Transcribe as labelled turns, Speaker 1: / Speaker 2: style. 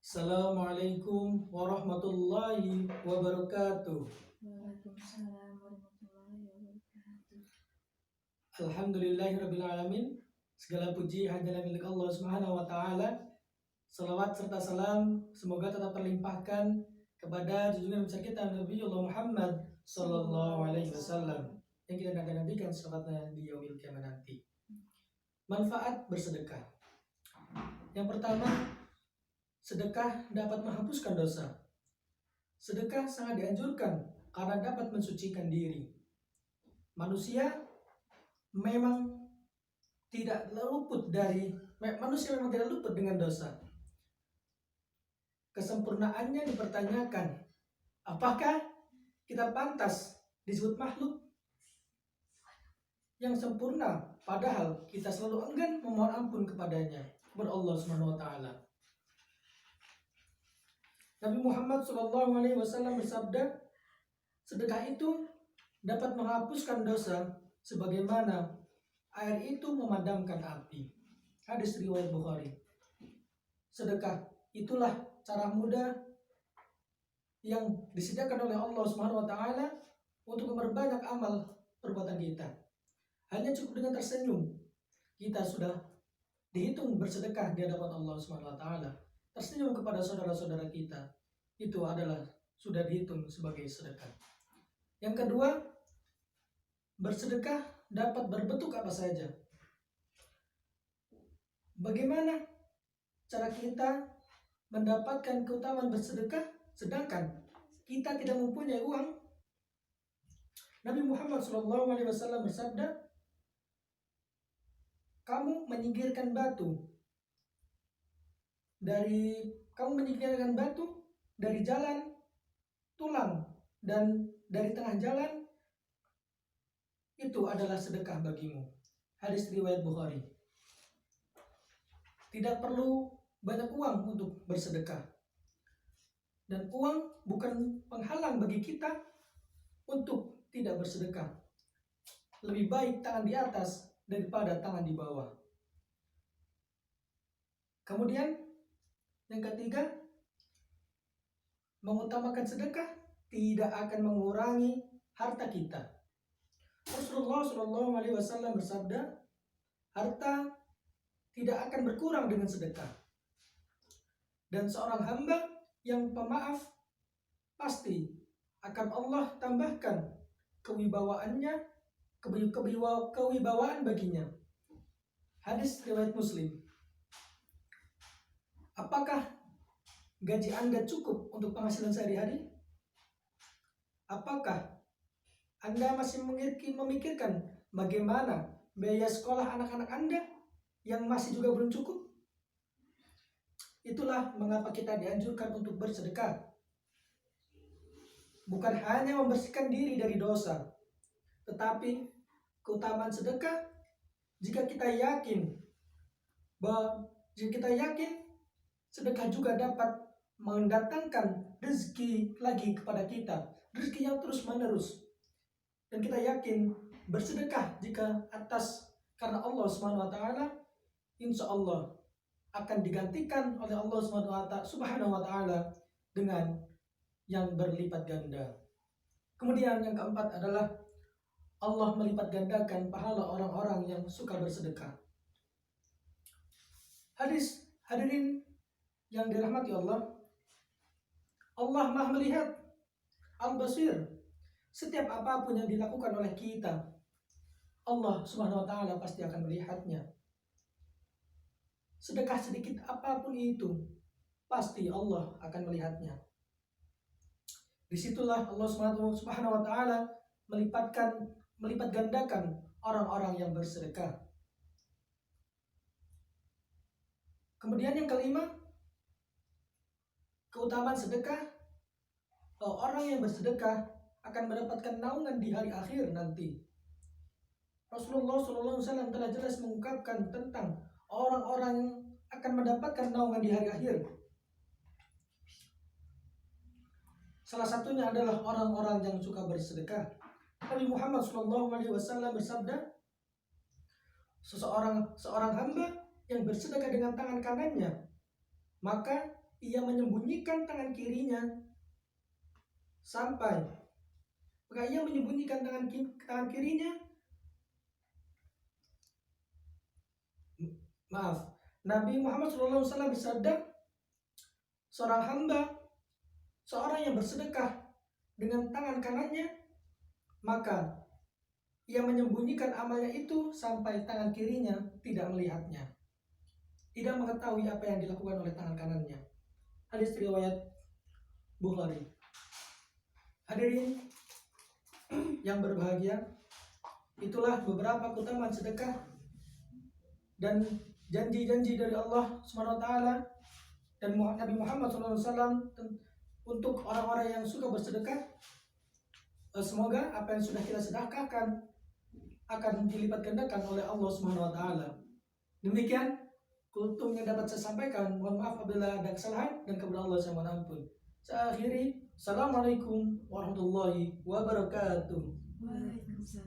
Speaker 1: Assalamualaikum warahmatullahi wabarakatuh.
Speaker 2: Waalaikumsalam warahmatullahi wabarakatuh.
Speaker 1: Alhamdulillahirabbil alamin. Segala puji hanya milik Allah Subhanahu wa taala. Salawat serta salam semoga tetap terlimpahkan kepada junjungan besar kita Nabiullah Muhammad sallallahu alaihi wasallam yang kita akan nantikan syafaatnya di yaumil kiamat nanti. Manfaat bersedekah. Yang pertama, sedekah dapat menghapuskan dosa. Sedekah sangat dianjurkan karena dapat mensucikan diri. Manusia memang tidak luput dengan dosa. Kesempurnaannya dipertanyakan. Apakah kita pantas disebut makhluk yang sempurna padahal kita selalu enggan memohon ampun kepadanya, kepada Allah Subhanahu wa taala. Nabi Muhammad SAW bersabda, sedekah itu dapat menghapuskan dosa sebagaimana air itu memadamkan api. Hadis riwayat Bukhari. Sedekah itulah cara mudah yang disediakan oleh Allah Subhanahu wa taala untuk memperbanyak amal perbuatan kita. Hanya cukup dengan tersenyum kita sudah dihitung bersedekah di hadapan Allah Subhanahu wa taala. Tersenyum kepada saudara-saudara kita itu adalah sudah dihitung sebagai sedekah. Yang kedua, bersedekah dapat berbentuk apa saja. Bagaimana cara kita mendapatkan keutamaan bersedekah sedangkan kita tidak mempunyai uang? Nabi Muhammad SAW bersabda, kamu menyingkirkan batu dari jalan, tulang, dan dari tengah jalan, itu adalah sedekah bagimu. Hadis riwayat Bukhari. Tidak perlu banyak uang untuk bersedekah. Dan uang bukan penghalang bagi kita untuk tidak bersedekah. Lebih baik tangan di atas daripada tangan di bawah. Kemudian yang ketiga, mengutamakan sedekah tidak akan mengurangi harta kita. Rasulullah SAW bersabda, harta tidak akan berkurang dengan sedekah. Dan seorang hamba yang pemaaf pasti akan Allah tambahkan kewibawaan baginya. Hadis riwayat Muslim. Apakah gaji Anda cukup untuk penghasilan sehari-hari? Apakah Anda masih memikirkan bagaimana biaya sekolah anak-anak Anda yang masih juga belum cukup? Itulah mengapa kita dianjurkan untuk bersedekah. Bukan hanya membersihkan diri dari dosa, tetapi keutamaan sedekah jika kita yakin sedekah juga dapat mendatangkan rezeki lagi kepada kita, rezeki yang terus menerus. Dan kita yakin bersedekah jika karena Allah Subhanahu wa taala, insya Allah akan digantikan oleh Allah Subhanahu wa taala dengan yang berlipat ganda. Kemudian yang keempat adalah Allah melipat gandakan pahala orang-orang yang suka bersedekah. Hadirin yang dirahmati Allah, Allah Maha melihat, Al-Basir, setiap apapun yang dilakukan oleh kita, Allah Subhanahu wa taala pasti akan melihatnya. Sedekah sedikit apapun itu, pasti Allah akan melihatnya. Disitulah Allah Subhanahu wa taala melipat gandakan orang-orang yang bersedekah. Kemudian yang kelima, keutamaan sedekah, orang yang bersedekah akan mendapatkan naungan di hari akhir nanti. Rasulullah SAW telah jelas mengungkapkan tentang orang-orang yang akan mendapatkan naungan di hari akhir. Salah satunya adalah orang-orang yang suka bersedekah. Nabi Muhammad SAW bersabda, seorang hamba yang bersedekah dengan tangan kanannya, maka ia menyembunyikan tangan kirinya sampai tangan kirinya. Maaf, Nabi Muhammad SAW bersabda, seorang yang bersedekah dengan tangan kanannya, maka ia menyembunyikan amalnya itu sampai tangan kirinya tidak melihatnya, tidak mengetahui apa yang dilakukan oleh tangan kanannya. Hadis riwayat Bukhari. Hadirin yang berbahagia, itulah beberapa keutamaan sedekah dan janji-janji dari Allah SWT dan Nabi Muhammad SAW untuk orang-orang yang suka bersedekah. Semoga apa yang sudah kita sedekahkan akan dilipat gandakan oleh Allah SWT. Demikian kultum yang dapat saya sampaikan. Mohon maaf apabila ada kesalahan, dan kepada Allah saya mohon ampun. Saya akhiri. Assalamualaikum warahmatullahi wabarakatuh.
Speaker 2: Waalaikumsalam.